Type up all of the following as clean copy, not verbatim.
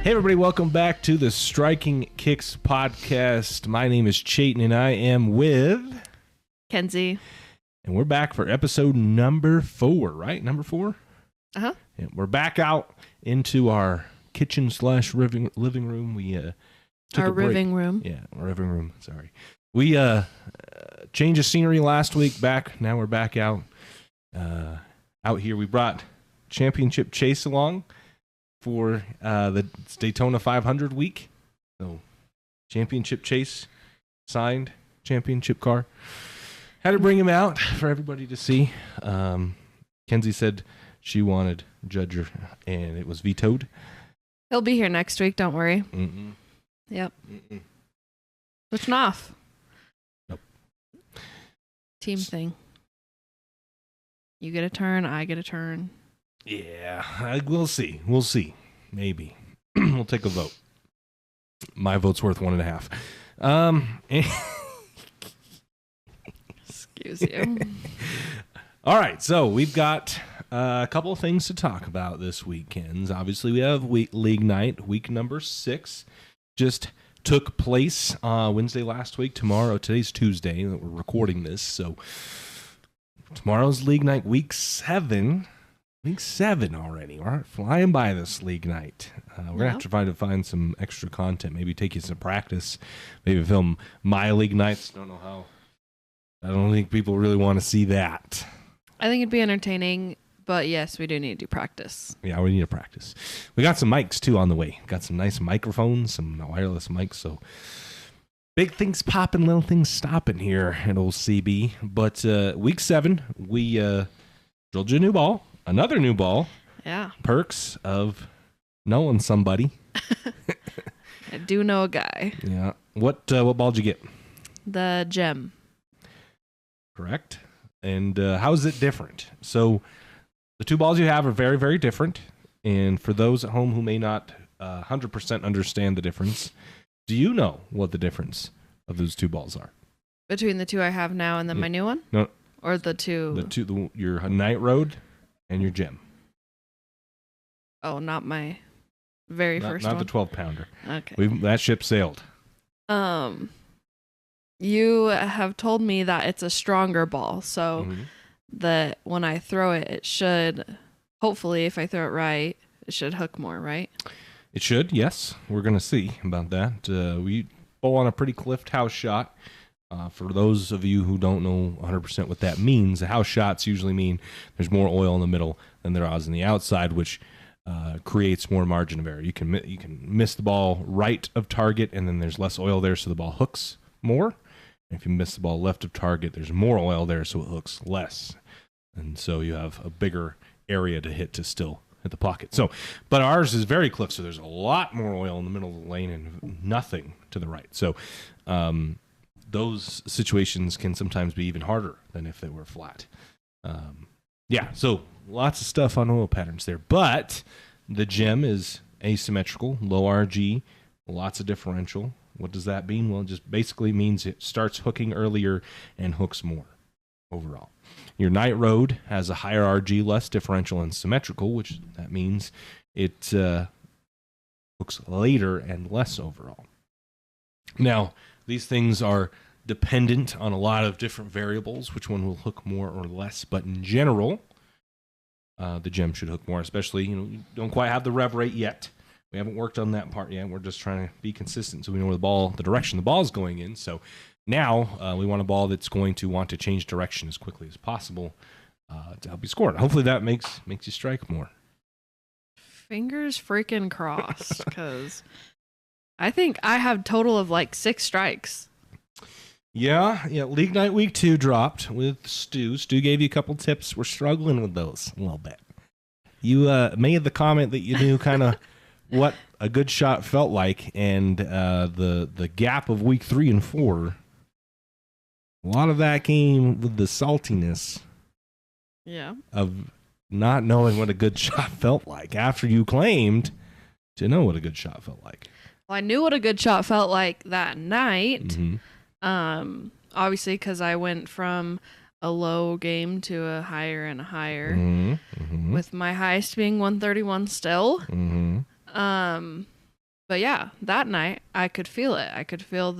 Hey everybody, welcome back to the Striking Kicks podcast. My name is Chayton and I am with Kenzie. And we're back for episode number 4, right? Number 4? Uh-huh. Yeah, we're back out into our kitchen / living room. We took our a break. living room. Yeah, our living room. Sorry. We changed the scenery last week. Now we're back out here. We brought Championship Chase along for the Daytona 500 week. So, Championship Chase, signed championship car. Had to bring him out for everybody to see. Kenzie said she wanted Judger, and it was vetoed. He'll be here next week, don't worry. Mm-mm. Yep. Mm-mm. Switching off. Nope. Team thing. You get a turn, I get a turn. Yeah, we'll see. We'll see. Maybe. We'll take a vote. My vote's worth 1.5. Excuse you. All right, so we've got a couple of things to talk about this weekend. Obviously, we have league night, week number 6. Just took place Wednesday last week. Today's Tuesday that we're recording this. So tomorrow's league night, week 7. Week 7 already. We're flying by this league night. We're going to have to try to find some extra content. Maybe take you some practice. Maybe film my league nights. Don't know how. I don't think people really want to see that. I think it'd be entertaining, but yes, we do need to do practice. Yeah, we need to practice. We got some mics, too, on the way. Got some nice microphones, some wireless mics. So big things popping, little things stopping here at old CB. But week 7, we drilled you a new ball. Another new ball. Yeah. Perks of knowing somebody. I do know a guy. Yeah. What ball did you get? The gem. Correct. And how is it different? So the two balls you have are very, very different. And for those at home who may not 100% understand the difference, do you know what the difference of those two balls are? Between the two I have now and then my new one? No. Or the two? Your Night Road and your gem. Oh, not my very first one? Not the 12-pounder. Okay. That ship sailed. You have told me that it's a stronger ball, so that when I throw it, it should, hopefully, if I throw it right, it should hook more, right? It should, yes. We're going to see about that. We bowl on a pretty cliffed house shot. For those of you who don't know 100% what that means, the house shots usually mean there's more oil in the middle than there is on the outside, which creates more margin of error. You can miss the ball right of target, and then there's less oil there, so the ball hooks more. And if you miss the ball left of target, there's more oil there, so it hooks less. And so you have a bigger area to hit to still hit the pocket. So, but ours is very cliff, so there's a lot more oil in the middle of the lane and nothing to the right. So those situations can sometimes be even harder than if they were flat. Yeah, so lots of stuff on oil patterns there. But the gem is asymmetrical, low RG, lots of differential. What does that mean? Well, it just basically means it starts hooking earlier and hooks more overall. Your Night Road has a higher RG, less differential and symmetrical, which that means it hooks later and less overall. Now, these things are dependent on a lot of different variables, which one will hook more or less, but in general, the gem should hook more, especially, you don't quite have the rev rate yet. We haven't worked on that part yet. We're just trying to be consistent so we know where the direction the ball is going in. So now we want a ball that's going to want to change direction as quickly as possible to help you score. Hopefully that makes you strike more. Fingers freaking crossed, because I think I have total of like 6 strikes. Yeah. League night week 2 dropped with Stu. Stu gave you a couple tips. We're struggling with those a little bit. You made the comment that you knew kind of what a good shot felt like, and the gap of week 3 and 4, a lot of that came with the saltiness of not knowing what a good shot felt like after you claimed to know what a good shot felt like. Well, I knew what a good shot felt like that night. Obviously, because I went from a low game to a higher and a higher, with my highest being 131 still. But yeah, that night I could feel it. I could feel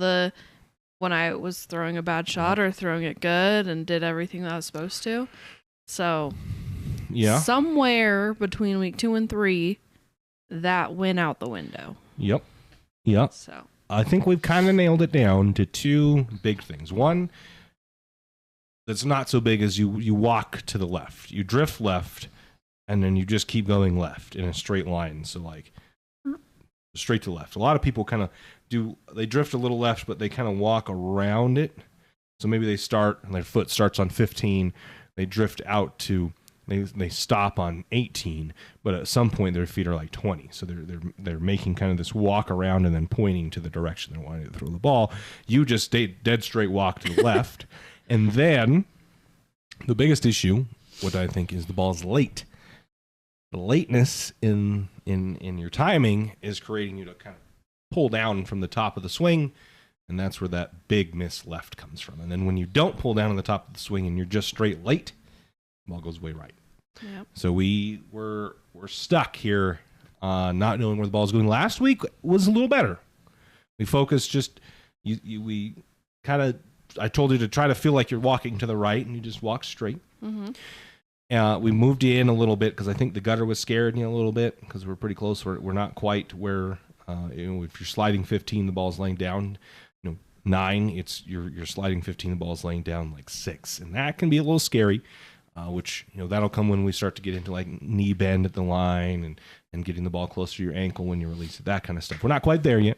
when I was throwing a bad shot or throwing it good and did everything that I was supposed to. So yeah, somewhere between week 2 and 3, that went out the window. Yep. So I think we've kind of nailed it down to 2 big things. One that's not so big as you walk to the left. You drift left, and then you just keep going left in a straight line. So like straight to left. A lot of people kind of they drift a little left, but they kind of walk around it. So maybe they start, and their foot starts on 15. They drift out to, they stop on 18, but at some point their feet are like 20. So they're making kind of this walk around and then pointing to the direction they're wanting to throw the ball. You just stay dead straight walk to the left. And then the biggest issue, what I think, is the ball's late. The lateness in your timing is creating you to kind of pull down from the top of the swing, and that's where that big miss left comes from. And then when you don't pull down on the top of the swing and you're just straight late, the ball goes way right. Yep. So we're stuck here, not knowing where the ball's going. Last week was a little better. We focused we kind of, I told you to try to feel like you're walking to the right, and you just walk straight. Mm-hmm. We moved you in a little bit because I think the gutter was scaring you a little bit because we're pretty close. We're not quite where, if you're sliding 15, the ball's laying down. 9, it's you're sliding 15, the ball's laying down like 6, and that can be a little scary. Which that'll come when we start to get into like knee bend at the line and getting the ball closer to your ankle when you release it, that kind of stuff. We're not quite there yet.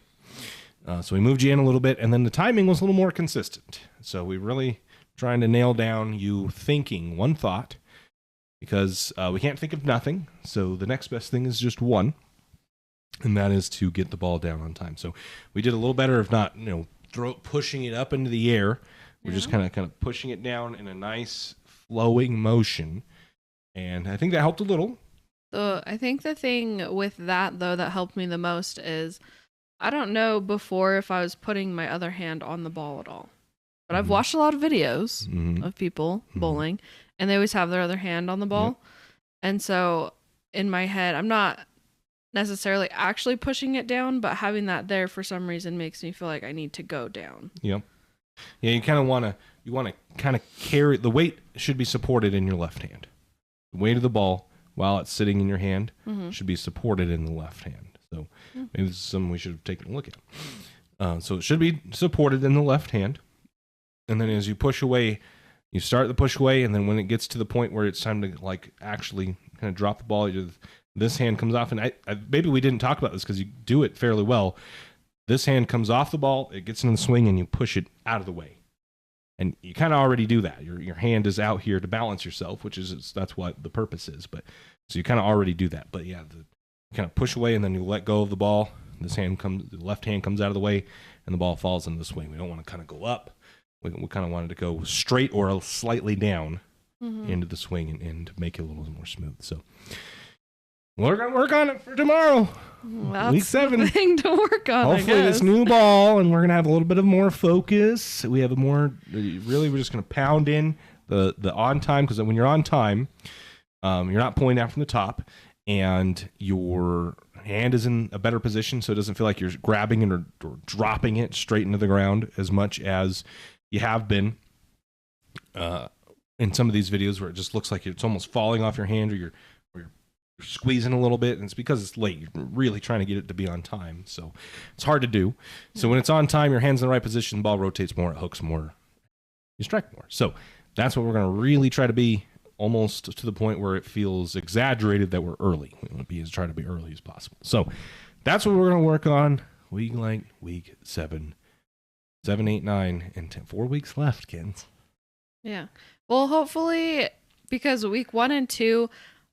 So we moved you in a little bit, and then the timing was a little more consistent. So we really trying to nail down you thinking one thought, because we can't think of nothing. So the next best thing is just one, and that is to get the ball down on time. So we did a little better, if not, pushing it up into the air. We're just kind of pushing it down in a nice flowing motion, and I think that helped a little. So I think the thing with that, though, that helped me the most is, I don't know before if I was putting my other hand on the ball at all, but I've watched a lot of videos of people bowling, and they always have their other hand on the ball. And so in my head, I'm not necessarily actually pushing it down, but having that there for some reason makes me feel like I need to go down. Yeah, you kind of want to kind of carry, the weight should be supported in your left hand. The weight of the ball while it's sitting in your hand should be supported in the left hand. So maybe this is something we should have taken a look at. So it should be supported in the left hand. And then as you push away, you start the push away, and then when it gets to the point where it's time to like actually kind of drop the ball, this hand comes off. And I maybe we didn't talk about this because you do it fairly well. This hand comes off the ball, it gets in the swing, and you push it out of the way. And you kind of already do that. Your hand is out here to balance yourself, that's what the purpose is. But so you kind of already do that. But yeah, you kind of push away, and then you let go of the ball. The left hand comes out of the way, and the ball falls into the swing. We don't want to kind of go up. We kind of wanted to go straight or slightly down into the swing and to make it a little more smooth. So we're going to work on it for tomorrow. That's week 7. the thing to work on. Hopefully this new ball, and we're going to have a little bit of more focus. We have we're just going to pound in the on time, because when you're on time, you're not pulling down from the top, and your hand is in a better position, so it doesn't feel like you're grabbing it or dropping it straight into the ground as much as you have been in some of these videos where it just looks like it's almost falling off your hand, or you're squeezing a little bit, and it's because it's late. You're really trying to get it to be on time, so it's hard to do. So when it's on time, your hand's in the right position, the ball rotates more, it hooks more, you strike more. So that's what we're going to really try to be, almost to the point where it feels exaggerated that we're early. We want to try to be early as possible. So that's what we're going to work on week 7, 8, 9, and 10. 4 weeks left, kids. Yeah. Well, hopefully, because week 1 and 2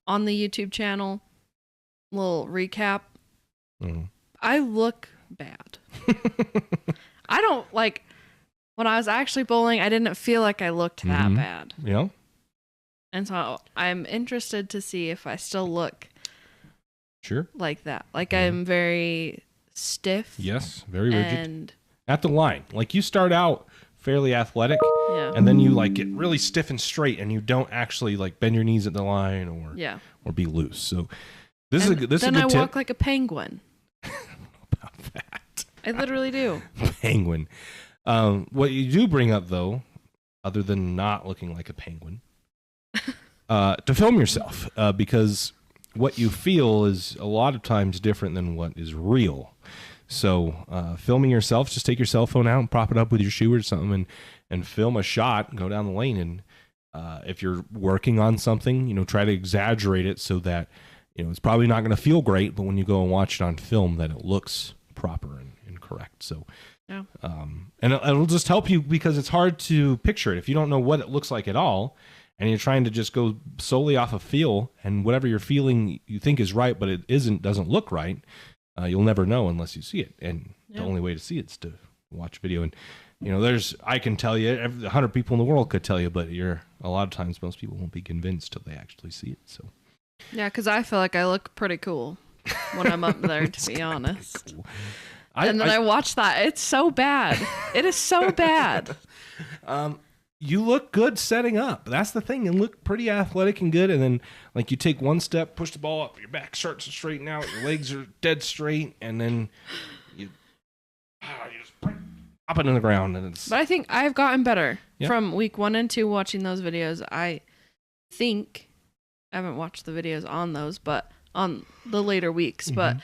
on the YouTube channel, little recap, I look bad. I don't when I was actually bowling, I didn't feel like I looked that bad. Yeah. And so I'm interested to see if I still look like that. I'm very stiff. Yes, very rigid. And at the line. You start out fairly athletic, and then you get really stiff and straight, and you don't actually bend your knees at the line or be loose. So this is a good tip. Then I walk like a penguin. About I literally do. Penguin. What you do bring up, though, other than not looking like a penguin, to film yourself, because what you feel is a lot of times different than what is real. So filming yourself, just take your cell phone out and prop it up with your shoe or something and film a shot, go down the lane. And if you're working on something, try to exaggerate it so that, it's probably not going to feel great, but when you go and watch it on film, that it looks proper and correct. So, yeah. And it'll just help you because it's hard to picture it. If you don't know what it looks like at all, and you're trying to just go solely off of feel, and whatever you're feeling you think is right, but it doesn't look right, you'll never know unless you see it. And the only way to see it is to watch video. And, I can tell you, 100 people in the world could tell you, but a lot of times most people won't be convinced till they actually see it. So. Yeah, because I feel like I look pretty cool when I'm up there, to be honest. Cool. And then I watch that. It's so bad. It is so bad. You look good setting up. That's the thing. You look pretty athletic and good. And then, you take one step, push the ball up, your back starts to straighten out, your legs are dead straight, and then you just pop it in the ground. But I think I've gotten better from week 1 and 2 watching those videos. I think... I haven't watched the videos on those, but on the later weeks, but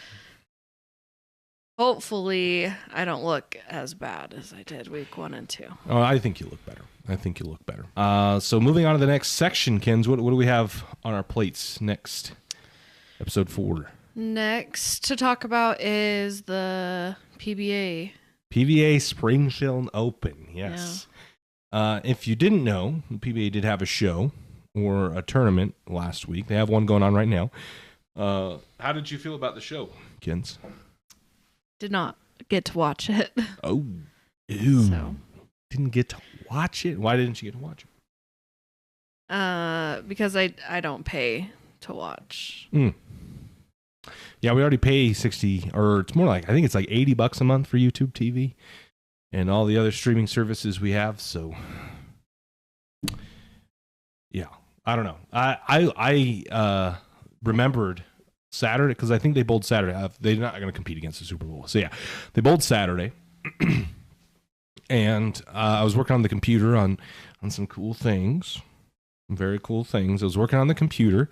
hopefully I don't look as bad as I did week 1 and 2. Oh, I think you look better. So moving on to the next section, Kens, what do we have on our plates next? Episode 4. Next to talk about is the PBA. PBA Springfield Open, yes. Yeah. If you didn't know, the PBA did have a show or a tournament last week. They have one going on right now. How did you feel about the show, Kens? Did not get to watch it. Oh. Ew. So. Didn't get to watch it? Why didn't you get to watch it? Because I don't pay to watch. Yeah, we already pay 60, or it's more like, I think it's like $80 a month for YouTube TV and all the other streaming services we have, so... Yeah, I don't know. I remembered Saturday because I think they bowled Saturday. They're not going to compete against the Super Bowl. So yeah, they bowled Saturday, and I was working on the computer on some cool things, very cool things. I was working on the computer,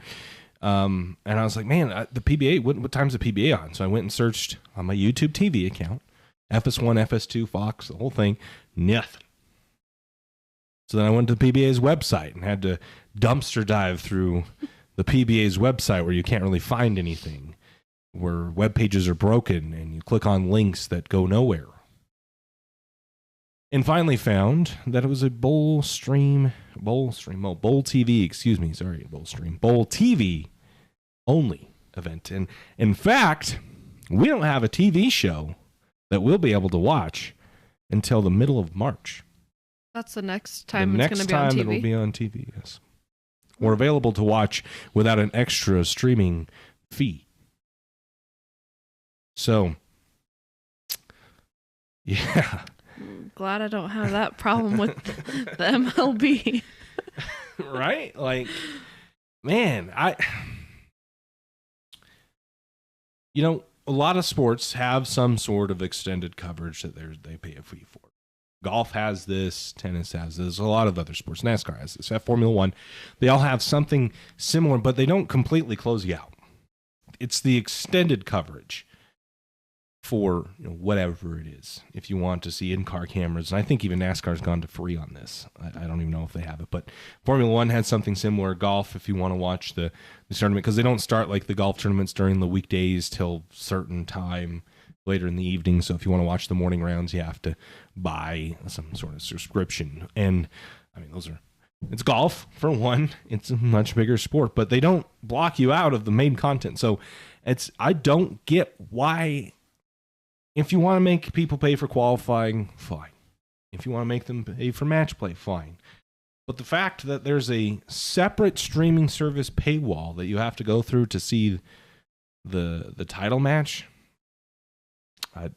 and I was like, man, the PBA. What time's the PBA on? So I went and searched on my YouTube TV account, FS1, FS2, Fox, the whole thing. Nothing. So then I went to the PBA's website and had to dumpster dive through the PBA's website where you can't really find anything, where web pages are broken and you click on links that go nowhere. And finally found that it was a Bowl TV only event. And in fact, we don't have a TV show that we'll be able to watch until the middle of March. That's the next time it's going to be on TV? The next time it'll be on TV, yes. We're available to watch without an extra streaming fee. So, yeah. I'm glad I don't have that problem with the MLB. Right? Like, man, a lot of sports have some sort of extended coverage that they pay a fee for. Golf has this, tennis has this, a lot of other sports. NASCAR has this, Formula One. They all have something similar, but they don't completely close you out. It's the extended coverage for whatever it is. If you want to see in-car cameras, and I think even NASCAR's gone to free on this. I don't even know if they have it, but Formula One has something similar. Golf, if you want to watch the tournament, because they don't start like the golf tournaments during the weekdays till certain time later in the evening. So if you want to watch the morning rounds, you have to buy some sort of subscription. And I mean, it's golf for one. It's a much bigger sport, but they don't block you out of the main content. So I don't get why, if you want to make people pay for qualifying, fine. If you want to make them pay for match play, fine. But the fact that there's a separate streaming service paywall that you have to go through to see the title match, I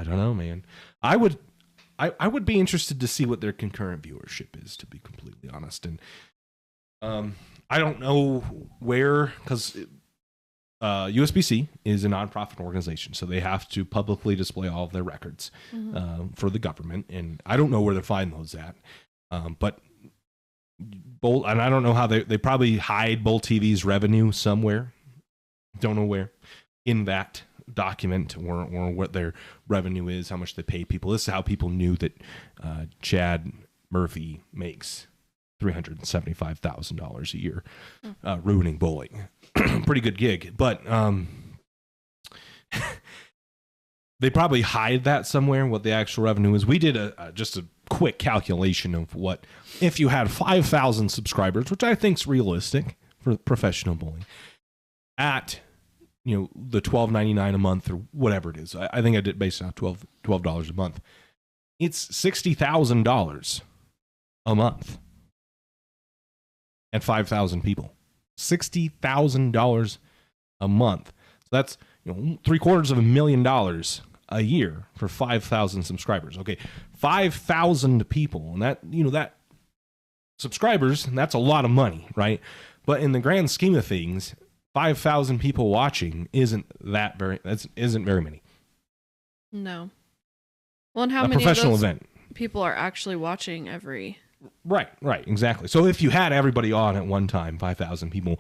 don't know, man. I would be interested to see what their concurrent viewership is, to be completely honest. And I don't know where, because USBC is a nonprofit organization, so they have to publicly display all of their records for the government, and I don't know where to find those at. But Bowl, and I don't know how they probably hide Bowl TV's revenue somewhere. Don't know where in that document or what their revenue is, how much they pay people. This is how people knew that Chad Murphy makes $375,000 a year ruining bowling. Pretty good gig, but they probably hide that somewhere, what the actual revenue is. We did just a quick calculation of what if you had 5,000 subscribers, which I think is realistic for professional bowling, at the $12.99 a month or whatever it is. I think I did based on $12 a month. It's $60,000 a month at 5,000 people. $60,000 a month. So that's $750,000 a year for 5,000 subscribers. Okay, 5,000 people, and that subscribers, and that's a lot of money, right? But in the grand scheme of things, 5,000 people watching isn't very many. No. Well, and how many professional of those event people are actually watching every? Right, exactly. So if you had everybody on at one time, 5,000 people,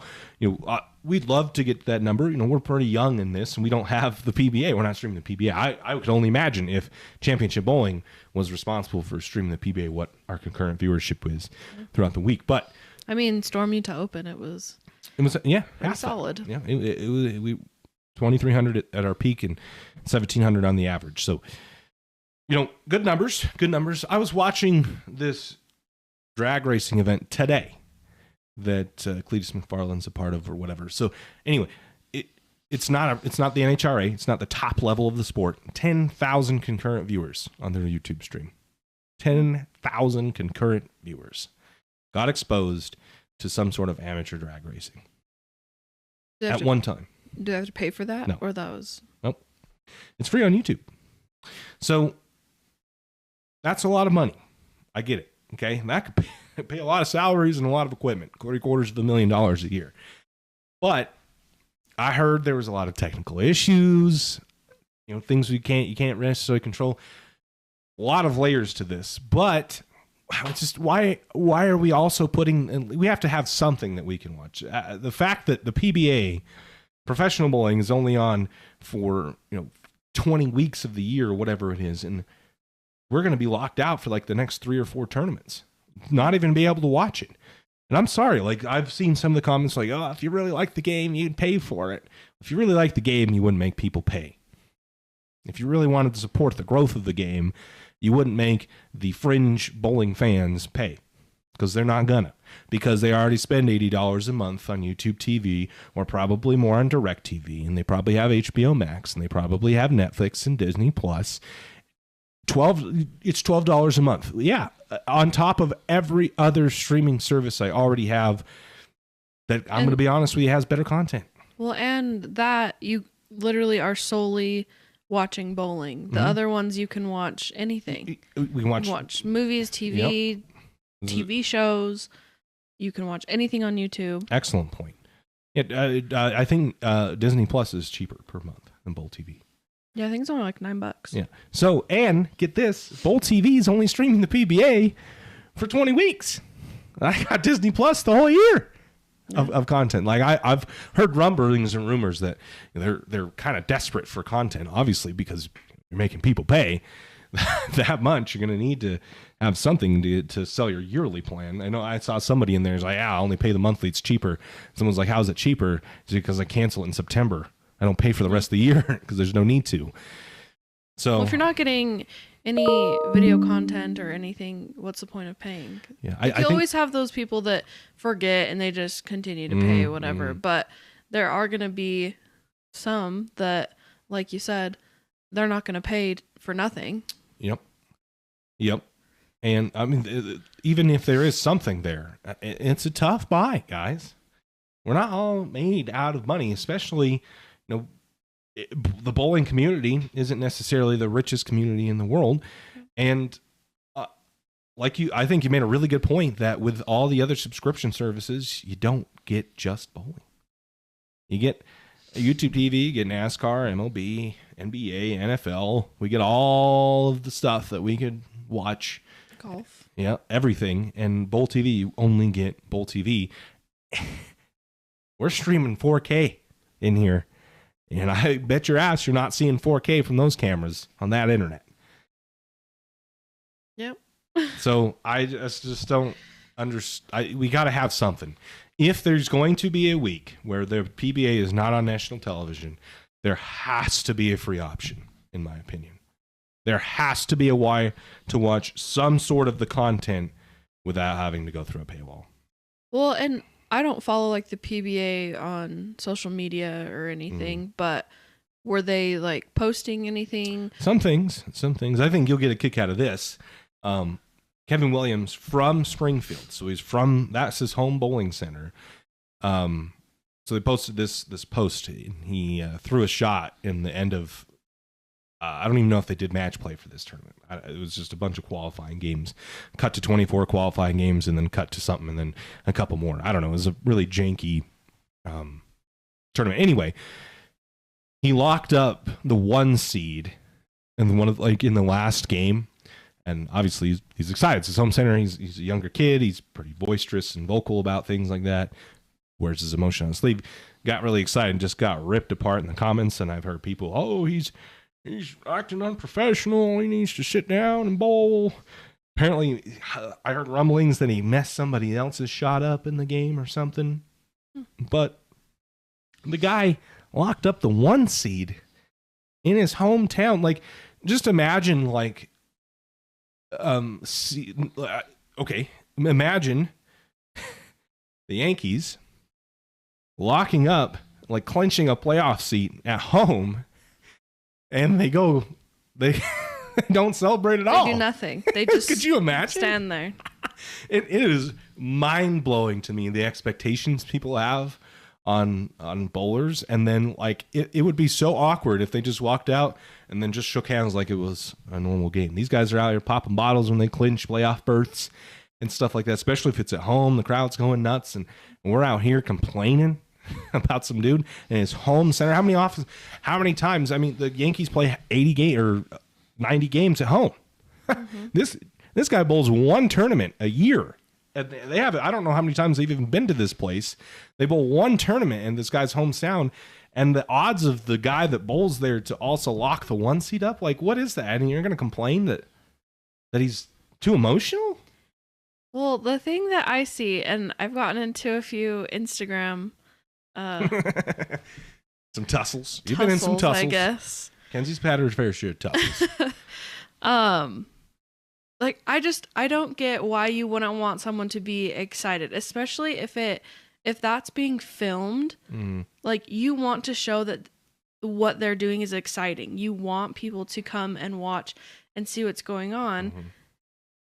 we'd love to get that number. We're pretty young in this, and we don't have the PBA. We're not streaming the PBA. I could only imagine if Championship Bowling was responsible for streaming the PBA, what our concurrent viewership is throughout the week. But I mean, Storm Utah Open, it was pretty solid. Yeah, it was 2,300 at our peak and 1,700 on the average. So, good numbers. I was watching this drag racing event today that Cletus McFarland's a part of or whatever. So anyway, it's not the NHRA. It's not the top level of the sport. 10,000 concurrent viewers on their YouTube stream. 10,000 concurrent viewers got exposed to some sort of amateur drag racing at one time. Do they have to pay for that? No. Or that was... Nope. It's free on YouTube. So that's a lot of money. I get it. Okay, and that could pay a lot of salaries and a lot of equipment, $250,000 a year. But I heard there was a lot of technical issues, things you can't necessarily control. A lot of layers to this, but it's just why are we also we have to have something that we can watch. The fact that the PBA, professional bowling, is only on for 20 weeks of the year, or whatever it is, and we're going to be locked out for the next 3 or 4 tournaments, not even be able to watch it. And I'm sorry, I've seen some of the comments oh, if you really like the game, you'd pay for it. If you really like the game, you wouldn't make people pay. If you really wanted to support the growth of the game, you wouldn't make the fringe bowling fans pay, because they're not gonna, because they already spend $80 a month on YouTube TV, or probably more on DirecTV, and they probably have HBO Max, and they probably have Netflix and Disney Plus. It's $12 a month. Yeah, on top of every other streaming service I already have that I'm going to be honest with you has better content. Well, and that you literally are solely watching bowling. The other ones you can watch anything. We can watch movies, TV, TV shows. You can watch anything on YouTube. Excellent point. I think Disney Plus is cheaper per month than Bowl TV. Yeah, I think it's only $9. Yeah. So, and get this, Bowl TV is only streaming the PBA for 20 weeks. I got Disney Plus the whole year of content. I've heard rumblings and rumors that they're kind of desperate for content, obviously, because you're making people pay that much. You're going to need to have something to sell your yearly plan. I know I saw somebody in there who's I only pay the monthly. It's cheaper. Someone's like, how's it cheaper? It's because I cancel it in September. I don't pay for the rest of the year because there's no need to. So, if you're not getting any video content or anything, what's the point of paying? Yeah, you always have those people that forget and they just continue to pay whatever. But there are going to be some that, like you said, they're not going to pay for nothing. Yep. And I mean, even if there is something there, it's a tough buy, guys. We're not all made out of money, especially. The bowling community isn't necessarily the richest community in the world. And I think you made a really good point that with all the other subscription services, you don't get just bowling. You get YouTube TV, get NASCAR, MLB, NBA, NFL. We get all of the stuff that we could watch. Golf. Yeah, everything. And Bowl TV, you only get Bowl TV. We're streaming 4K in here. And I bet your ass you're not seeing 4K from those cameras on that internet. Yep. So I just don't understand. We got to have something. If there's going to be a week where the PBA is not on national television, there has to be a free option, in my opinion. There has to be a way to watch some sort of the content without having to go through a paywall. Well, and I don't follow like the PBA on social media or anything, but were they like posting anything? Some things. I think you'll get a kick out of this. Keven Williams from Springfield, so that's his home bowling center. So they posted this post. He threw a shot in the end of. I don't even know if they did match play for this tournament. It was just a bunch of qualifying games, cut to 24 qualifying games, and then cut to something, and then a couple more. I don't know. It was a really janky tournament. Anyway, he locked up the 1 seed in in the last game, and obviously he's excited. It's his home center. He's a younger kid. He's pretty boisterous and vocal about things like that. Wears his emotion on his sleeve. Got really excited and just got ripped apart in the comments. And I've heard people, he's acting unprofessional. He needs to sit down and bowl. Apparently, I heard rumblings that he messed somebody else's shot up in the game or something. But the guy locked up the 1 seed in his hometown. Like, just imagine, like, imagine the Yankees locking up, like clinching a playoff seat at home. And they don't celebrate at all. They do nothing. They just could you imagine? Stand there. It is mind-blowing to me, the expectations people have on bowlers. And then like it would be so awkward if they just walked out and then just shook hands like it was a normal game. These guys are out here popping bottles when they clinch playoff berths and stuff like that, especially if it's at home. The crowd's going nuts, and we're out here complaining about some dude in his home center. How many times? I mean, the Yankees play 80 or 90 games at home. Mm-hmm. This guy bowls 1 tournament a year. And they have, I don't know how many times they've even been to this place. They bowl 1 tournament in this guy's hometown, and the odds of the guy that bowls there to also lock the 1 seed up, like, what is that? And you're going to complain that he's too emotional? Well, the thing that I see, and I've gotten into a few Instagram some tussles. You've been in some tussles, I guess. Kenzies Parachute tussles. Like I don't get why you wouldn't want someone to be excited, especially if that's being filmed. Like, you want to show that what they're doing is exciting. You want people to come and watch and see what's going on. Mm-hmm.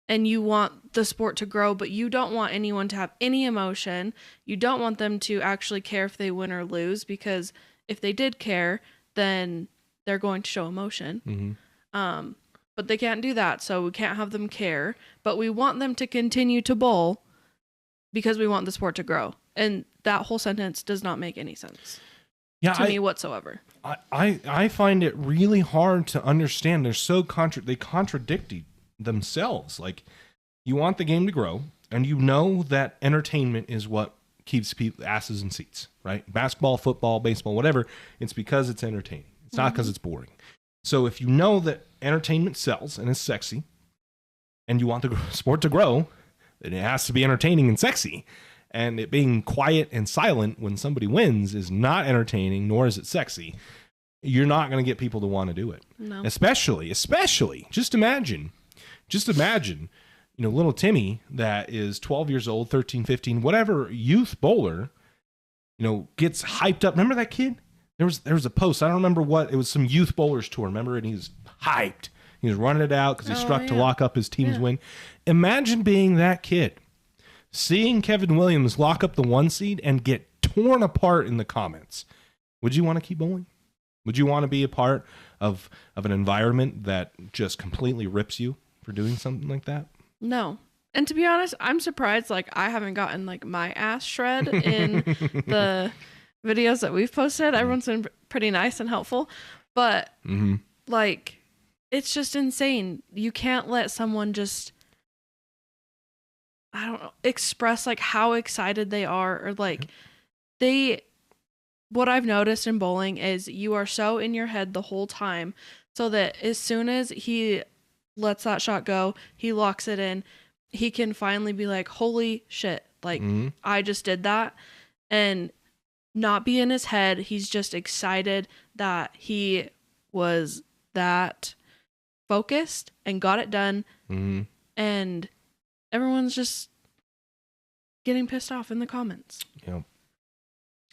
And you want the sport to grow, but you don't want anyone to have any emotion. You don't want them to actually care if they win or lose, because if they did care, then they're going to show emotion. Mm-hmm. But they can't do that, so we can't have them care. But we want them to continue to bowl because we want the sport to grow. And that whole sentence does not make any sense to me whatsoever. I find it really hard to understand. They're so they contradict themselves. Like, you want the game to grow, and you know that entertainment is what keeps people asses in seats, right? Basketball, football, baseball, whatever. It's because it's entertaining. It's not because it's boring. So if you know that entertainment sells and is sexy, and you want the sport to grow, then it has to be entertaining and sexy. And it being quiet and silent when somebody wins is not entertaining, nor is it sexy. You're not going to get people to want to do it. No. Especially, just imagine, little Timmy that is 12 years old, 13, 15, whatever youth bowler, gets hyped up. Remember that kid? There was a post. I don't remember what. It was some youth bowlers tour. Remember? And he was hyped. He was running it out because he struck to lock up his team's win. Imagine being that kid, seeing Keven Williams lock up the 1 seed and get torn apart in the comments. Would you want to keep bowling? Would you want to be a part of an environment that just completely rips you for doing something like that? No. And to be honest, I'm surprised, like, I haven't gotten, like, my ass shred in the videos that we've posted, everyone's been pretty nice and helpful. But like, it's just insane. You can't let someone just, I don't know, express like how excited they are, or like what I've noticed in bowling is you are so in your head the whole time, so that as soon as he lets that shot go, he locks it in, he can finally be like, holy shit, like I just did that, and not be in his head. He's just excited that he was that focused and got it done. And everyone's just getting pissed off in the comments. Yeah.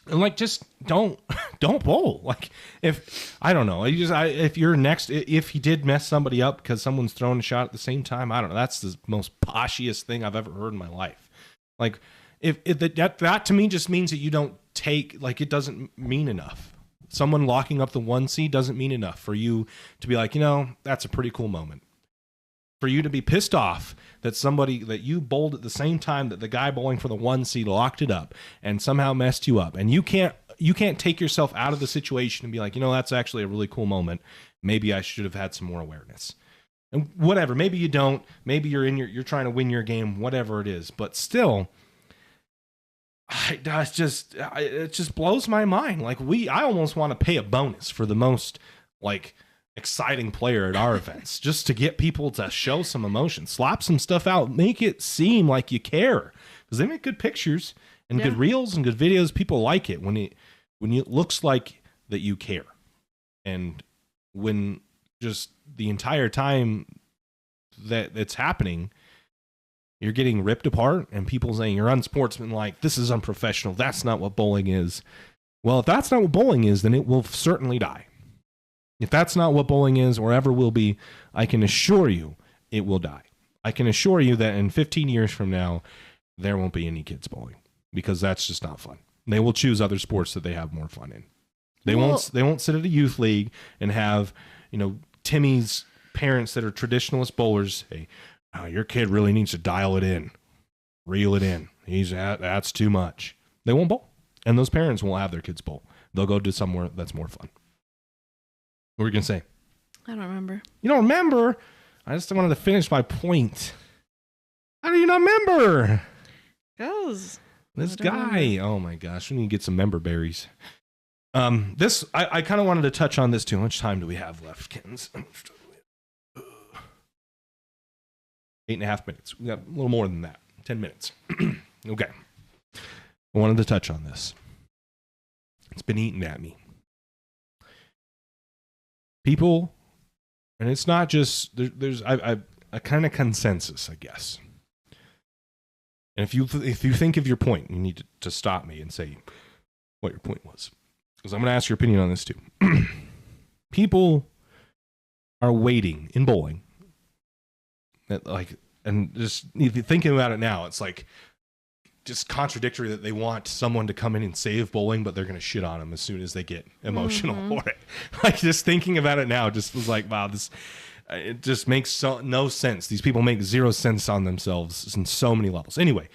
And like, just don't bowl. Like, if I don't know, if you're next, if he did mess somebody up because someone's throwing a shot at the same time, I don't know. That's the most poshiest thing I've ever heard in my life. Like, if that to me just means that you don't take, like, it doesn't mean enough. Someone locking up the 1C doesn't mean enough for you to be like, that's a pretty cool moment. For you to be pissed off that somebody that you bowled at the same time that the guy bowling for the 1C locked it up and somehow messed you up, and you can't take yourself out of the situation and be like, that's actually a really cool moment. Maybe I should have had some more awareness. And whatever, maybe you don't. Maybe you're trying to win your game, whatever it is. But still, it just blows my mind. Like, I almost want to pay a bonus for the most like exciting player at our events, just to get people to show some emotion, slap some stuff out, make it seem like you care, because they make good pictures and good reels and good videos. People like it when it looks like that you care. And when just the entire time that it's happening, you're getting ripped apart and people saying you're unsportsmanlike, this is unprofessional, that's not what bowling is. Well, if that's not what bowling is, then it will certainly die. If that's not what bowling is or ever will be, I can assure you it will die. I can assure you that in 15 years from now, there won't be any kids bowling, because that's just not fun. They will choose other sports that they have more fun in. They won't sit at a youth league and have, Timmy's parents that are traditionalist bowlers say, oh, your kid really needs to dial it in, reel it in. That's too much. They won't bowl. And those parents won't have their kids bowl. They'll go to somewhere that's more fun. What were you going to say? I don't remember. You don't remember? I just wanted to finish my point. How do you not remember? Because this guy. Oh my gosh. We need to get some member berries. I kind of wanted to touch on this too. How much time do we have left, Kens? 8.5 minutes. We got a little more than that. 10 minutes. Okay. I wanted to touch on this. It's been eating at me. People, and it's not just, there's a kind of consensus, I guess. And if you think of your point, you need to stop me and say what your point was, because I'm going to ask your opinion on this too. People are waiting in bowling, and just if you're thinking about it now, it's like just contradictory that they want someone to come in and save bowling, but they're going to shit on them as soon as they get emotional for it. Like, just thinking about it now just was like, wow, it just makes no sense. These people make zero sense on themselves in so many levels. Anyway,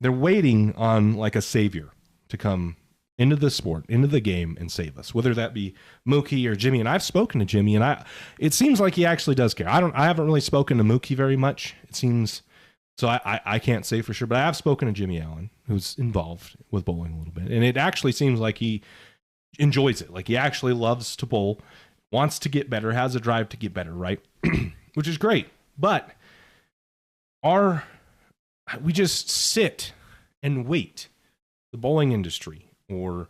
they're waiting on like a savior to come into the sport, into the game, and save us, whether that be Mookie or Jimmy. And I've spoken to Jimmy, and it seems like he actually does care. I haven't really spoken to Mookie very much, it seems. So I can't say for sure, but I have spoken to Jimmy Allen, who's involved with bowling a little bit. And it actually seems like he enjoys it. Like, he actually loves to bowl, wants to get better, has a drive to get better, right? Which is great. But we just sit and wait, the bowling industry or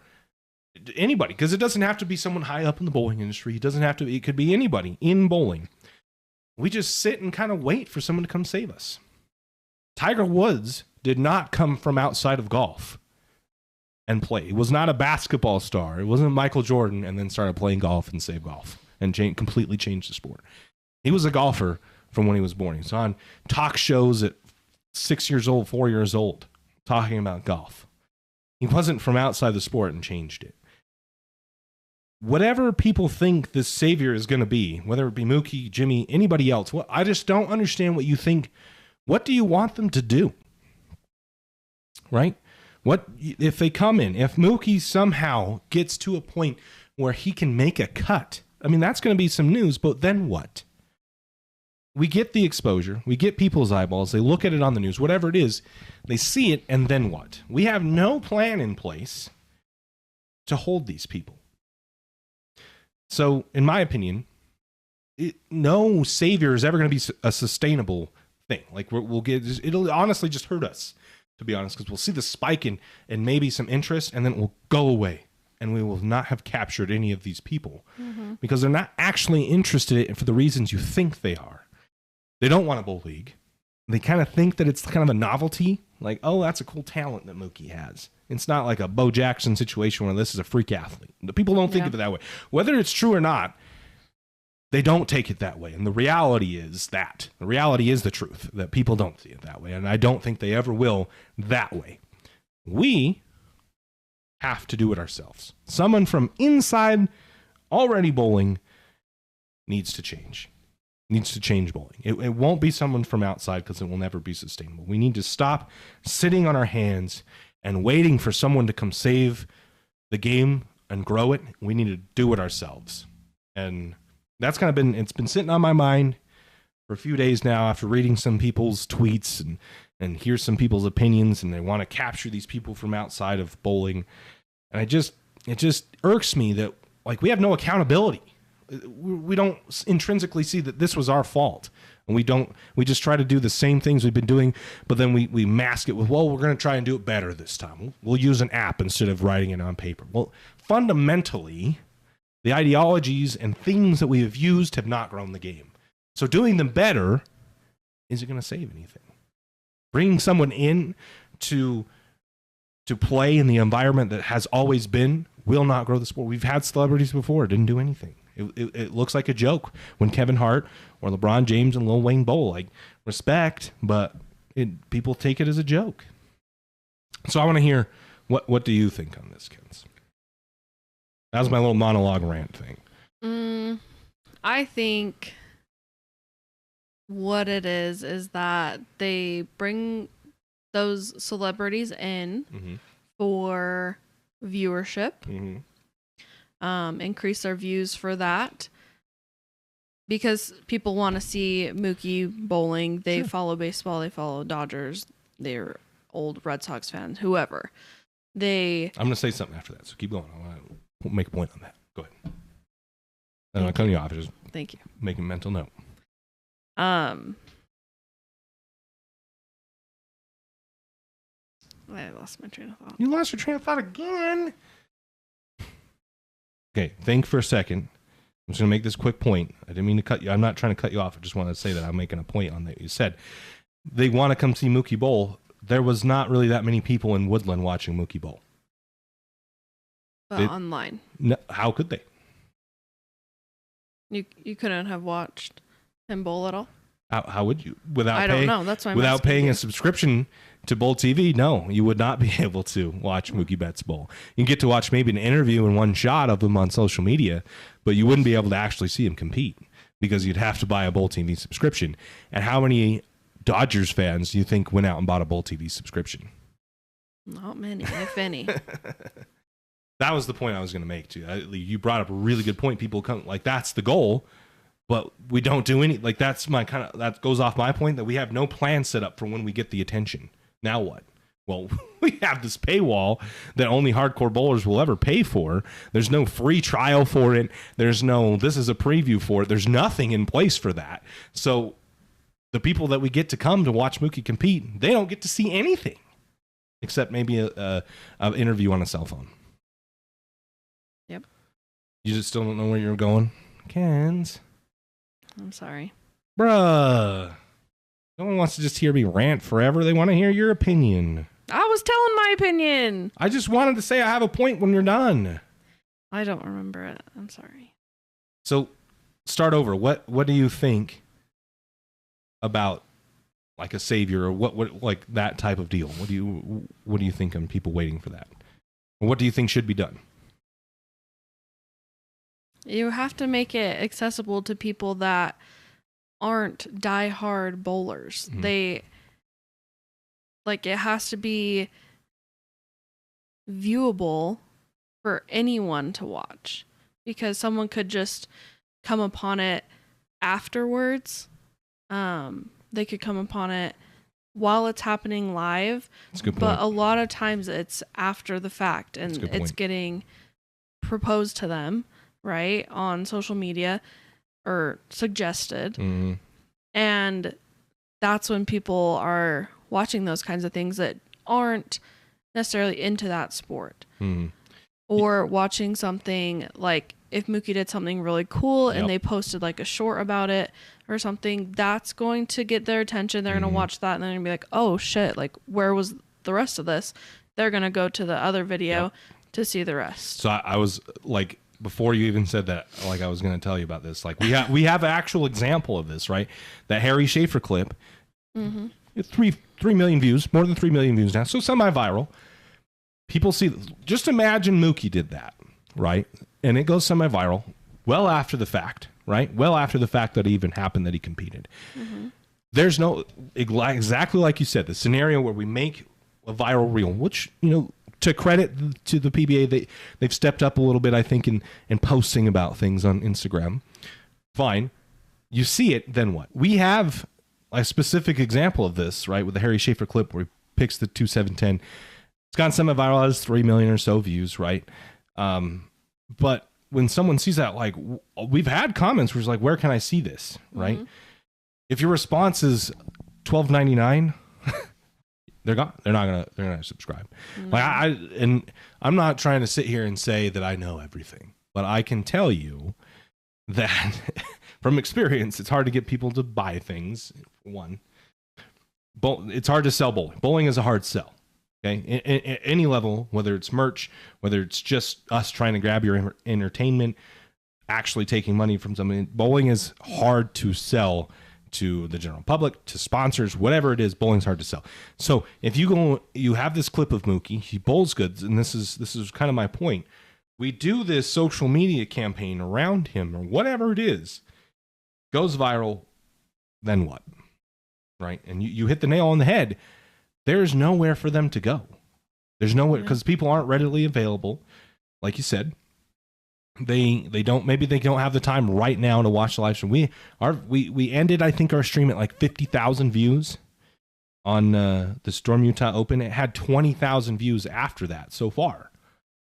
anybody, because it doesn't have to be someone high up in the bowling industry. It could be anybody in bowling. We just sit and kind of wait for someone to come save us. Tiger Woods did not come from outside of golf and play. He was not a basketball star. It wasn't Michael Jordan and then started playing golf and saved golf and completely changed the sport. He was a golfer from when he was born. He was on talk shows at 6 years old, 4 years old, talking about golf. He wasn't from outside the sport and changed it. Whatever people think this savior is going to be, whether it be Mookie, Jimmy, anybody else, I just don't understand what you think. What do you want them to do? Right? What if they come in? If Mookie somehow gets to a point where he can make a cut, I mean, that's going to be some news, but then what? We get the exposure. We get people's eyeballs. They look at it on the news, whatever it is. They see it, and then what? We have no plan in place to hold these people. So, in my opinion, no savior is ever going to be a sustainable thing. Like, it'll honestly just hurt us, to be honest, because we'll see the spike in maybe some interest, and then it will go away. And we will not have captured any of these people because they're not actually interested in it for the reasons you think they are. They don't want a bowl league. They kind of think that it's kind of a novelty. Like, oh, that's a cool talent that Mookie has. It's not like a Bo Jackson situation where this is a freak athlete. The people don't think of it that way. Whether it's true or not, they don't take it that way. And the reality is that. The reality is the truth, that people don't see it that way. And I don't think they ever will that way. We have to do it ourselves. Someone from inside already bowling needs to change. Needs to change bowling. It won't be someone from outside because it will never be sustainable. We need to stop sitting on our hands and waiting for someone to come save the game and grow it. We need to do it ourselves. And that's kind of it's been sitting on my mind for a few days now after reading some people's tweets and hear some people's opinions, and they want to capture these people from outside of bowling. And it just irks me that, like, we have no accountability. We don't intrinsically see that this was our fault. And we just try to do the same things we've been doing, but then we mask it with, well, we're going to try and do it better this time. We'll use an app instead of writing it on paper. Well, fundamentally, the ideologies and things that we have used have not grown the game. So doing them better isn't going to save anything. Bringing someone in to play in the environment that has always been will not grow the sport. We've had celebrities before. It didn't do anything. It looks like a joke when Kevin Hart or LeBron James and Lil Wayne bowl. Like, respect, but people take it as a joke. So I want to hear, what do you think on this, Kenz? That was my little monologue rant thing. I think what it is that they bring those celebrities in for viewership, increase their views for that, because people want to see Mookie bowling. They follow baseball, they follow Dodgers, they're old Red Sox fans, whoever. I'm going to say something after that, so keep going. I want to make a point on that. Go ahead. I'm not cutting you off. Just thank you. Making a mental note. I lost my train of thought. You lost your train of thought again? Okay, think for a second. I'm just going to make this quick point. I didn't mean to cut you. I'm not trying to cut you off. I just wanted to say that I'm making a point on that. You said they want to come see Mookie bowl. There was not really that many people in Woodland watching Mookie bowl. But online. No, how could they? You couldn't have watched him bowl at all? How would you? I don't know. That's why I'm without paying you. A subscription to Bowl TV, no, you would not be able to watch Mookie Betts bowl. You can get to watch maybe an interview and one shot of him on social media, but you wouldn't be able to actually see him compete because you'd have to buy a Bowl TV subscription. And how many Dodgers fans do you think went out and bought a Bowl TV subscription? Not many, if any. That was the point I was going to make too. You brought up a really good point. People come like that's the goal, but we don't do any. Like that's my that goes off my point that we have no plan set up for when we get the attention. Now what? Well, we have this paywall that only hardcore bowlers will ever pay for. There's no free trial for it. There's no this is a preview for it. There's nothing in place for that. So the people that we get to come to watch Mookie compete, they don't get to see anything except maybe a interview on a cell phone. Yep. You just still don't know where you're going? Kenz. I'm sorry. Bruh. No one wants to just hear me rant forever. They want to hear your opinion. I was telling my opinion. I just wanted to say I have a point when you're done. I don't remember it. I'm sorry. So, start over. What do you think about like a savior or what like that type of deal? What do you think on people waiting for that? Or what do you think should be done? You have to make it accessible to people that aren't diehard bowlers. Mm-hmm. It has to be viewable for anyone to watch, because someone could just come upon it afterwards. They could come upon it while it's happening live. That's a good point. But a lot of times it's after the fact, and it's getting proposed to them, right, on social media or suggested. Mm-hmm. And that's when people are watching those kinds of things that aren't necessarily into that sport. Mm-hmm. Or watching something like if Mookie did something really cool and they posted like a short about it or something, that's going to get their attention. They're going to watch that and they're going to be like, oh shit, like where was the rest of this? They're going to go to the other video to see the rest. So I was like, before you even said that, like I was going to tell you about this. Like we have an actual example of this, right? That Harry Schaefer clip, 3 million views, more than 3 million views now. So semi-viral. People see, just imagine Mookie did that, right? And it goes semi-viral well after the fact, right? Well after the fact that it even happened that he competed. There's no, exactly like you said, the scenario where we make a viral reel, which, you know, to credit to the PBA, they've stepped up a little bit, I think, in posting about things on Instagram. Fine. You see it, then what? We have a specific example of this, right, with the Harry Schaefer clip where he picks the 2-7-10. It's gone semi-viral, has 3 million or so views, right? But when someone sees that, like, we've had comments where it's like, where can I see this, right? If your response is $12.99, they're gone. They're not gonna subscribe. Like I'm not trying to sit here and say that I know everything, but I can tell you that from experience, it's hard to get people to buy things. One, it's hard to sell bowling. Bowling is a hard sell. Okay, at any level, whether it's merch, whether it's just us trying to grab your entertainment, actually taking money from somebody, bowling is hard to sell to the general public, to sponsors, whatever it is. Bowling's hard to sell. So if you have this clip of Mookie, he bowls good, and this is kind of my point. We do this social media campaign around him, or whatever it is, goes viral. Then what? Right, and you hit the nail on the head. There's nowhere for them to go. There's nowhere, because people aren't readily available. Like you said, they don't have the time right now to watch the live stream. We ended, I think, our stream at like 50,000 views on the Storm Utah Open. It had 20,000 views after that so far,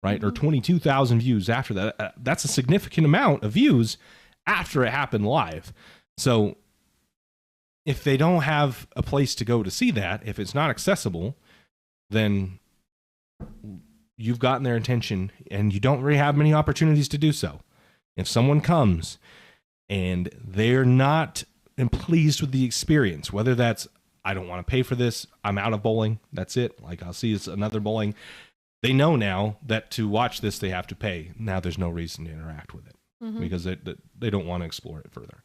right? Or 22,000 views after that. That's a significant amount of views after it happened live. So if they don't have a place to go to see that, if it's not accessible, then you've gotten their attention, and you don't really have many opportunities to do so. If someone comes and they're not pleased with the experience, whether that's, I don't want to pay for this, I'm out of bowling, that's it, like I'll see it's another bowling, they know now that to watch this they have to pay. Now there's no reason to interact with it because they don't want to explore it further.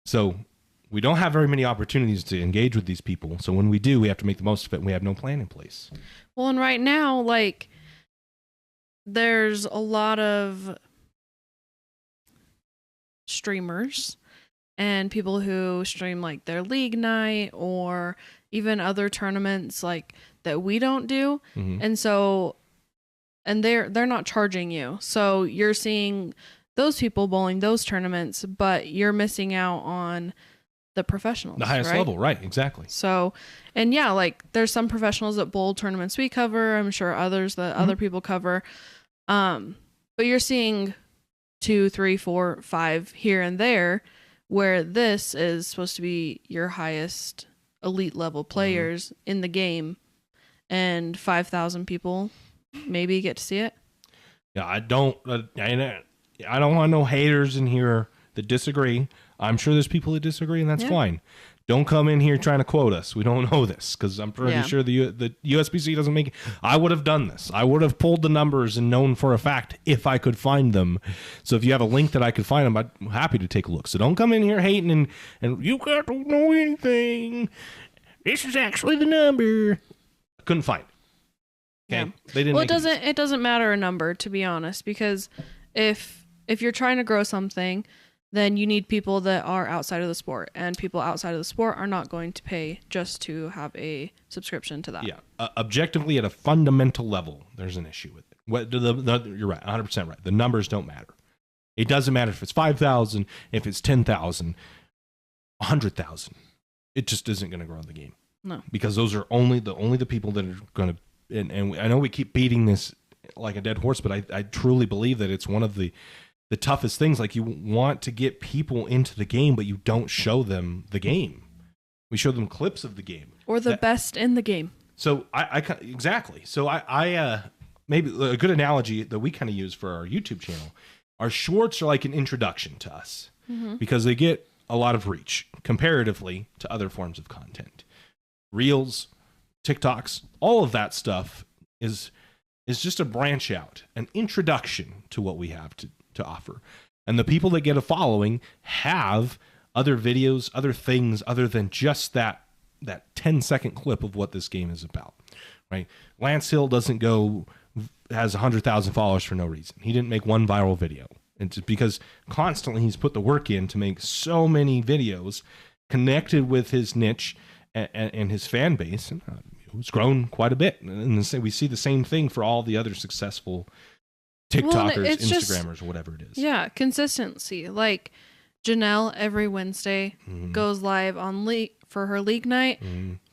So we don't have very many opportunities to engage with these people. So when we do, we have to make the most of it, and we have no plan in place. Well, and right now, like, there's a lot of streamers and people who stream like their league night or even other tournaments like that we don't do. And so, and they're not charging you. So you're seeing those people bowling those tournaments, but you're missing out on the professionals, the highest level, right? Exactly. So, and yeah, like there's some professionals that bowl tournaments we cover. I'm sure others that other people cover. But you're seeing 2, 3, 4, 5 here and there, where this is supposed to be your highest elite level players in the game, and 5,000 people maybe get to see it. Yeah, I don't want no haters in here that disagree. I'm sure there's people that disagree, and that's fine. Don't come in here trying to quote us. We don't know this, because I'm pretty sure the USBC doesn't make it. I would have done this. I would have pulled the numbers and known for a fact if I could find them. So if you have a link that I could find them, I'm happy to take a look. So don't come in here hating and you guys don't know anything. This is actually the number. I couldn't find it. Okay, they didn't. Well, it doesn't matter a number, to be honest, because if you're trying to grow something, then you need people that are outside of the sport, and people outside of the sport are not going to pay just to have a subscription to that. Yeah. Objectively, at a fundamental level, there's an issue with it. You're right, 100% right. The numbers don't matter. It doesn't matter if it's 5,000, if it's 10,000, 100,000. It just isn't going to grow the game. No. Because those are only the people that are going to, and I know we keep beating this like a dead horse, but I truly believe that it's one of the toughest things. Like, you want to get people into the game, but you don't show them the game. We show them clips of the game. Or the best in the game. So exactly. So I maybe a good analogy that we kind of use for our YouTube channel, our shorts are like an introduction to us because they get a lot of reach comparatively to other forms of content. Reels, TikToks, all of that stuff is just a branch out, an introduction to what we have to offer. And the people that get a following have other videos, other things other than just that 10-second clip of what this game is about, right? Lance Hill has 100,000 followers for no reason. He didn't make one viral video. It's because constantly he's put the work in to make so many videos connected with his niche and his fan base. And it's grown quite a bit. And we see the same thing for all the other successful TikTokers, Instagrammers, whatever it is. Yeah, consistency. Like Janelle every Wednesday goes live on for her league night,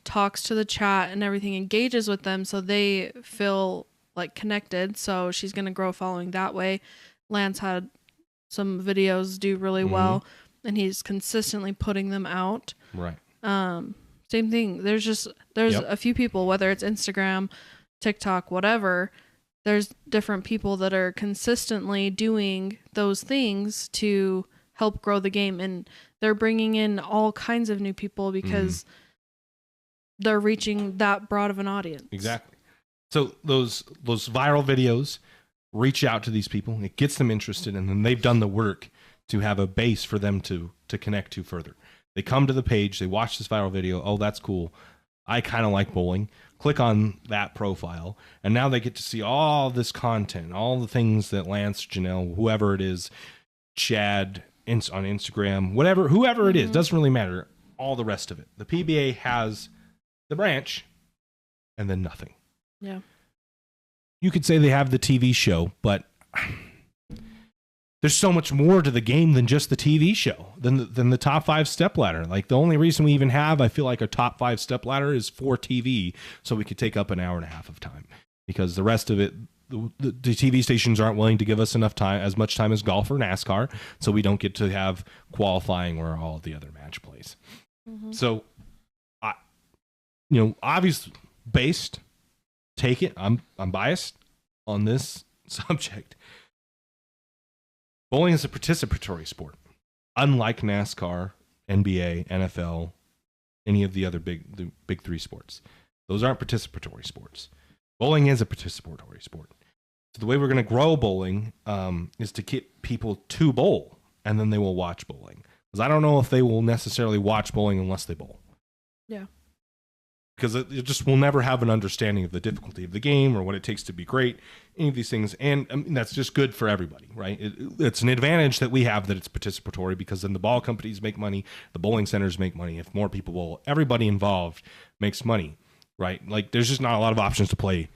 talks to the chat and everything, engages with them so they feel like connected. So she's going to grow following that way. Lance had some videos do really well, and he's consistently putting them out. Right. Same thing. There's a few people, whether it's Instagram, TikTok, whatever, there's different people that are consistently doing those things to help grow the game, and they're bringing in all kinds of new people because they're reaching that broad of an audience. Exactly. So those viral videos reach out to these people, it gets them interested, and then they've done the work to have a base for them to connect to further. They come to the page, they watch this viral video, oh, that's cool, I kind of like bowling, click on that profile, and now they get to see all this content, all the things that Lance, Janelle, whoever it is, Chad, on Instagram, whoever it is, doesn't really matter, all the rest of it. The PBA has the branch, and then nothing. Yeah. You could say they have the TV show, but there's so much more to the game than just the TV show, than the top 5 step ladder. Like, the only reason we even have, I feel like, a top 5 step ladder is for TV, so we could take up an hour and a half of time, because the rest of it, the TV stations aren't willing to give us enough time, as much time as golf or NASCAR, so we don't get to have qualifying where all of the other match plays. So, obvious based. Take it. I'm biased on this subject. Bowling is a participatory sport, unlike NASCAR, NBA, NFL, any of the other big 3 sports. Those aren't participatory sports. Bowling is a participatory sport. So the way we're going to grow bowling is to get people to bowl, and then they will watch bowling. Because I don't know if they will necessarily watch bowling unless they bowl. Yeah. Because it just will never have an understanding of the difficulty of the game or what it takes to be great, any of these things. And that's just good for everybody, right? It's an advantage that we have that it's participatory, because then the ball companies make money, the bowling centers make money. If more people bowl, everybody involved makes money, right? Like, there's just not a lot of options to play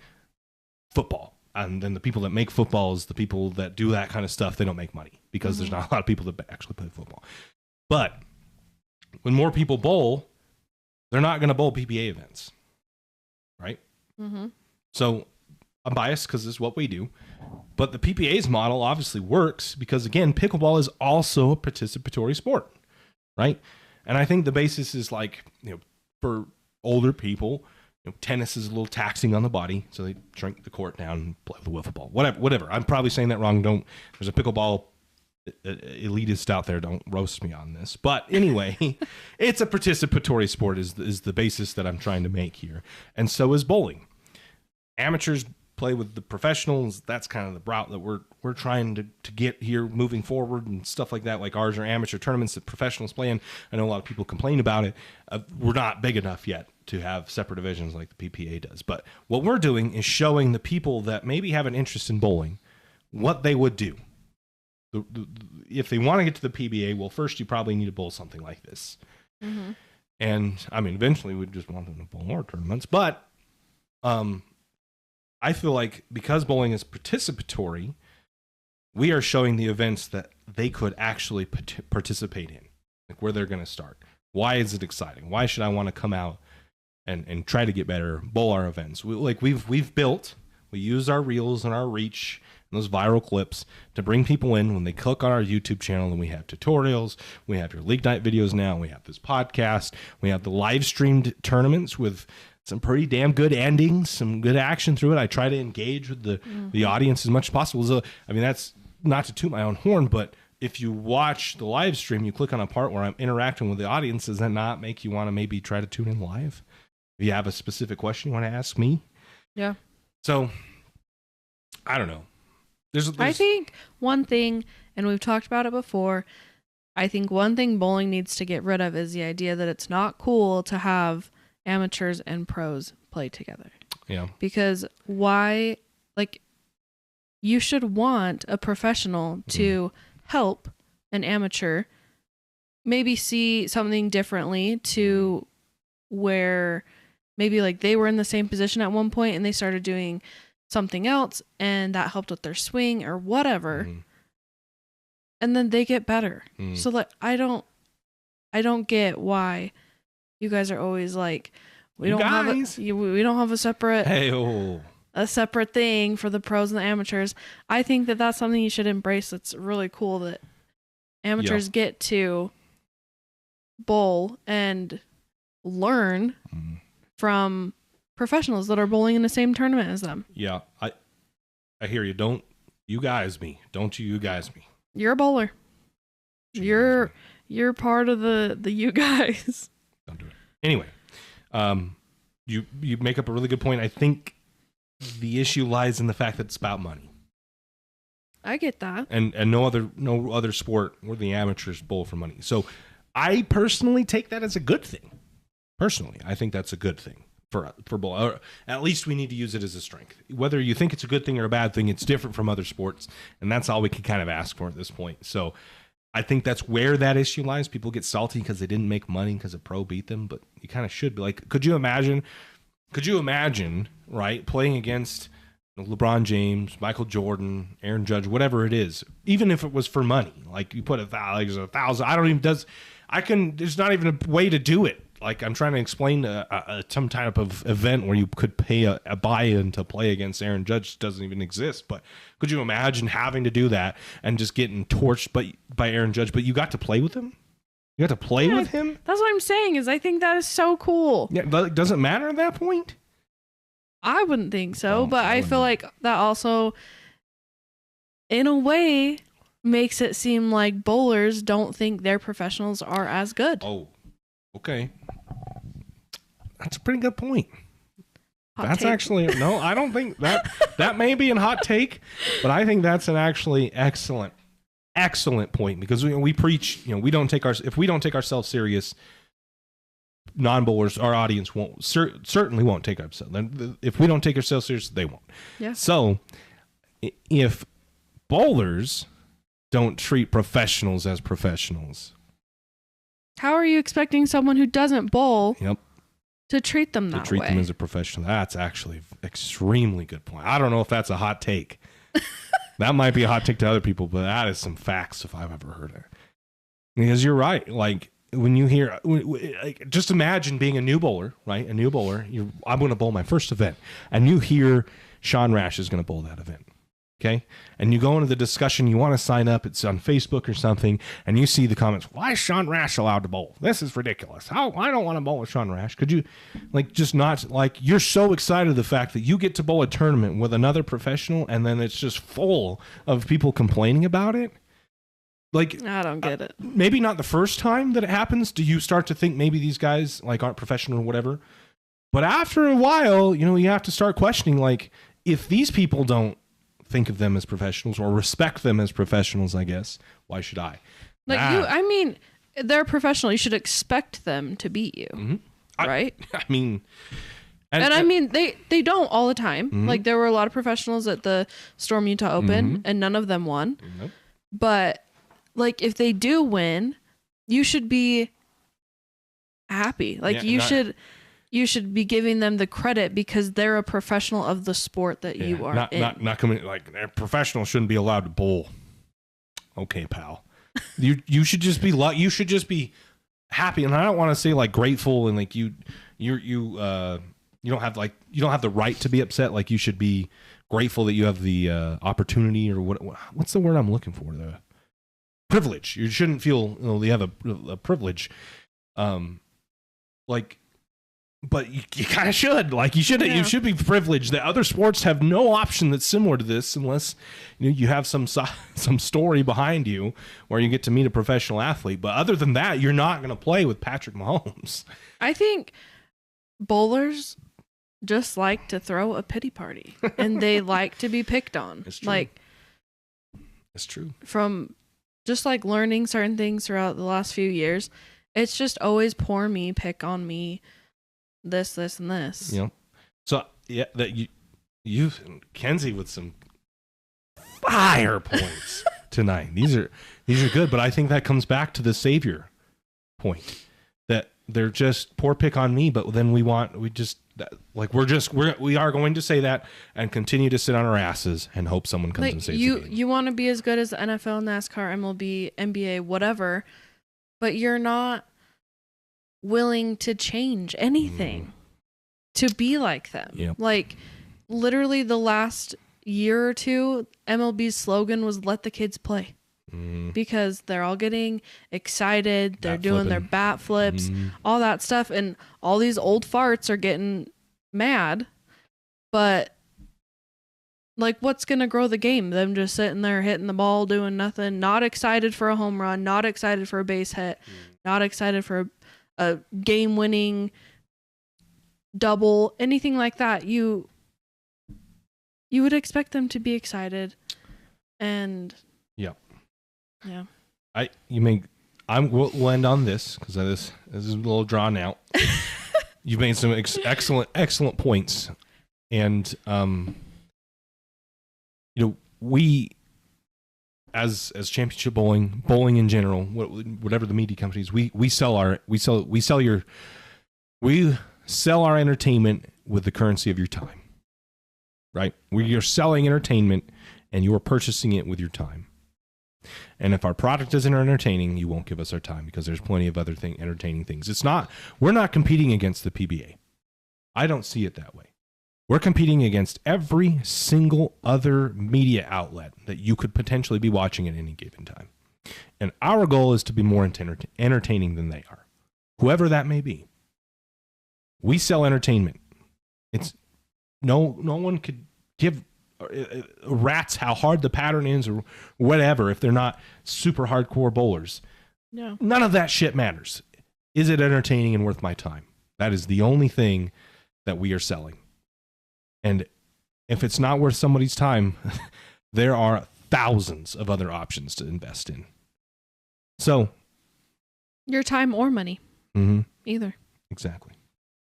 football. And then the people that make footballs, the people that do that kind of stuff, they don't make money because there's not a lot of people that actually play football. But when more people bowl, they're not going to bowl PBA events, right? So I'm biased because this is what we do. But the PPA's model obviously works because, again, pickleball is also a participatory sport, right? And I think the basis is like, for older people, tennis is a little taxing on the body, so they shrink the court down and play with a wiffle ball. Whatever. I'm probably saying that wrong. There's a pickleball elitist out there, don't roast me on this, but anyway, it's a participatory sport is the basis that I'm trying to make here, and so is bowling. Amateurs play with the professionals. That's kind of the route that we're trying to get here moving forward, and stuff like that. Like, ours are amateur tournaments that professionals play in. I know a lot of people complain about it. We're not big enough yet to have separate divisions like the PPA does, but what we're doing is showing the people that maybe have an interest in bowling what they would do. if they want to get to the PBA, well, first you probably need to bowl something like this. Mm-hmm. And I mean, eventually we just want them to bowl more tournaments. But I feel like because bowling is participatory, we are showing the events that they could actually participate in, like where they're going to start. Why is it exciting? Why should I want to come out and try to get better, bowl our events? We've built, we use our reels and our reach and those viral clips to bring people in when they click on our YouTube channel, and we have tutorials, we have your league night videos now, we have this podcast, we have the live streamed tournaments with some pretty damn good endings, some good action through it. I try to engage with the audience as much as possible. So, I mean, that's not to toot my own horn, but if you watch the live stream, you click on a part where I'm interacting with the audience, does that not make you want to maybe try to tune in live? If you have a specific question you want to ask me? Yeah. So, I don't know. I think one thing, and we've talked about it before, I think one thing bowling needs to get rid of is the idea that it's not cool to have amateurs and pros play together. Yeah. Because why, like, you should want a professional to help an amateur maybe see something differently to where maybe like they were in the same position at one point and they started doing something else and that helped with their swing or whatever. And then they get better. So like I don't get why you guys are always like we don't have a separate a separate thing for the pros and the amateurs. I think that that's something you should embrace. It's really cool that amateurs get to bowl and learn from professionals that are bowling in the same tournament as them. Yeah, I hear you. Don't you guys me. Don't you guys me. You're a bowler. You're part of the you guys. Don't do it. Anyway, you make up a really good point. I think the issue lies in the fact that it's about money. I get that. And no other sport where the amateurs bowl for money. So I personally take that as a good thing. Personally, I think that's a good thing for bowl. Or at least we need to use it as a strength. Whether you think it's a good thing or a bad thing, it's different from other sports, and that's all we can kind of ask for at this point. So I think that's where that issue lies. People get salty because they didn't make money because a pro beat them, but you kind of should be like, could you imagine, right, playing against LeBron James, Michael Jordan, Aaron Judge, whatever it is, even if it was for money, like you put $1,000, there's not even a way to do it. Like I'm trying to explain some type of event where you could pay a buy-in to play against Aaron Judge doesn't even exist. But could you imagine having to do that and just getting torched by Aaron Judge? But you got to play with him. You got to play with him. That's what I'm saying. Is I think that is so cool. Yeah, but it doesn't matter at that point. I wouldn't think so, but I feel like that also, in a way, makes it seem like bowlers don't think their professionals are as good. Oh, okay. That's a pretty good point. Hot take. Actually, no, I don't think that may be a hot take, but I think that's an actually excellent point because we preach, if we don't take ourselves serious, non-bowlers, our audience certainly won't take ourselves. If we don't take ourselves serious, they won't. Yeah. So if bowlers don't treat professionals as professionals, how are you expecting someone who doesn't bowl to treat them that way? To treat them as a professional. That's actually an extremely good point. I don't know if that's a hot take. That might be a hot take to other people, but that is some facts if I've ever heard it. Because you're right. Like when you hear, just imagine being a new bowler, right? A new bowler. I'm going to bowl my first event, and you hear Sean Rash is going to bowl that event. Okay. And you go into the discussion, you want to sign up, it's on Facebook or something, and you see the comments, why is Sean Rash allowed to bowl? This is ridiculous. I don't want to bowl with Sean Rash. Could you you're so excited the fact that you get to bowl a tournament with another professional and then it's just full of people complaining about it? Like, I don't get it. Maybe not the first time that it happens do you start to think maybe these guys aren't professional or whatever. But after a while, you have to start questioning, if these people don't think of them as professionals or respect them as professionals, I guess, why should I? They're professional. You should expect them to beat you, right? They don't all the time. There were a lot of professionals at the Storm Utah Open, and none of them won. But like if they do win, you should be happy. Like you should be giving them the credit because they're a professional of the sport that you are in. Not coming like a professional shouldn't be allowed to bowl. Okay, pal. you should just be happy, and I don't want to say like grateful and like you don't have the right to be upset. Like you should be grateful that you have the opportunity or what's the word I'm looking for? The privilege. You shouldn't feel you have a privilege. But you kind of should. Like you should be privileged that other sports have no option that's similar to this unless you have some story behind you where you get to meet a professional athlete. But other than that, you're not going to play with Patrick Mahomes. I think bowlers just like to throw a pity party and they like to be picked on. It's true. Like it's true. From just like learning certain things throughout the last few years, it's just always poor me, pick on me. This, and this. So that you Kenzie with some fire points tonight. These are good, but I think that comes back to the savior point that they're just poor pick on me, but then we are going to say that and continue to sit on our asses and hope someone comes and saves the game. You want to be as good as the NFL, NASCAR, MLB, NBA, whatever, but you're not willing to change anything to be like them. Yep. Like literally the last year or two, MLB's slogan was let the kids play because they're all getting excited. They're doing their bat flips, all that stuff. And all these old farts are getting mad, but like what's going to grow the game? Them just sitting there hitting the ball, doing nothing, not excited for a home run, not excited for a base hit, not excited for a game-winning double, anything like that. You would expect them to be excited, and we'll end on this because this is a little drawn out. You've made some excellent points, and we as championship bowling in general, whatever the media companies, we sell our entertainment with the currency of your time, right? You're selling entertainment and you are purchasing it with your time. And if our product isn't entertaining, you won't give us our time because there's plenty of other entertaining things. We're not competing against the PBA. I don't see it that way. We're competing against every single other media outlet that you could potentially be watching at any given time. And our goal is to be more entertaining than they are, whoever that may be. We sell entertainment. It's no one could give rats how hard the pattern is or whatever if they're not super hardcore bowlers. No. None of that shit matters. Is it entertaining and worth my time? That is the only thing that we are selling. And if it's not worth somebody's time, there are thousands of other options to invest in. So, your time or money. Either. Exactly.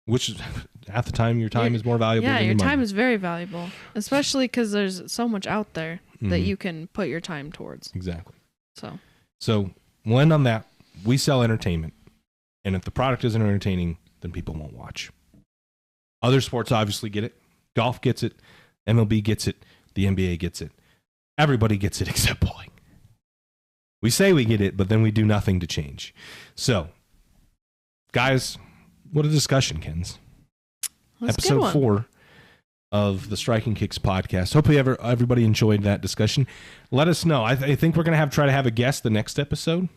Which is half the time your time is more valuable than your money. Yeah, your time is very valuable, especially because there's so much out there that you can put your time towards. Exactly. So we'll end on that. We sell entertainment, and if the product isn't entertaining, then people won't watch. Other sports obviously get it. Golf gets it. MLB gets it. The NBA gets it. Everybody gets it except bowling. We say we get it, but then we do nothing to change. So, guys, what a discussion, Kens. Episode 4 of the Striking Kicks podcast. Hopefully everybody enjoyed that discussion. Let us know. I think we're going to try to have a guest the next episode.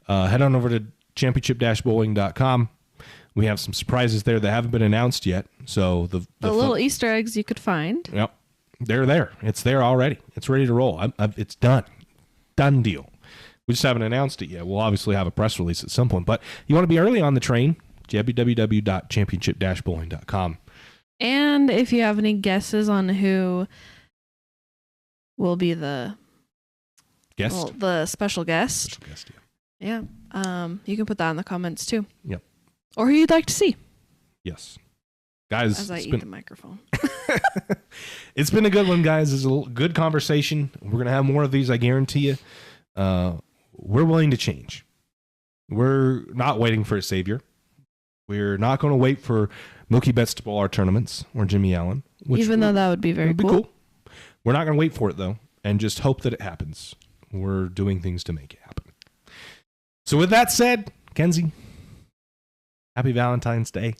Head on over to championship-bowling.com. We have some surprises there that haven't been announced yet. So the little Easter eggs you could find. Yep. They're there. It's there already. It's ready to roll. It's done. Done deal. We just haven't announced it yet. We'll obviously have a press release at some point. But you want to be early on the train, www.championship-bowling.com. And if you have any guesses on who will be the guest, the special guest. Special guest, yeah. You can put that in the comments too. Yep. Or who you'd like to see. Yes. Guys, as I eat the microphone. It's been a good one, guys. It's a good conversation. We're going to have more of these, I guarantee you. We're willing to change. We're not waiting for a savior. We're not going to wait for Mookie Betts to bowl our tournaments or Jimmy Allen. Even though that would be very cool. We're not going to wait for it, though, and just hope that it happens. We're doing things to make it happen. So with that said, Kenzie, happy Valentine's Day.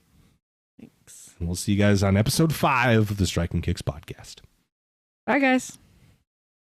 Thanks. And we'll see you guys on episode 5 of the Strike and Kicks podcast. Bye, guys.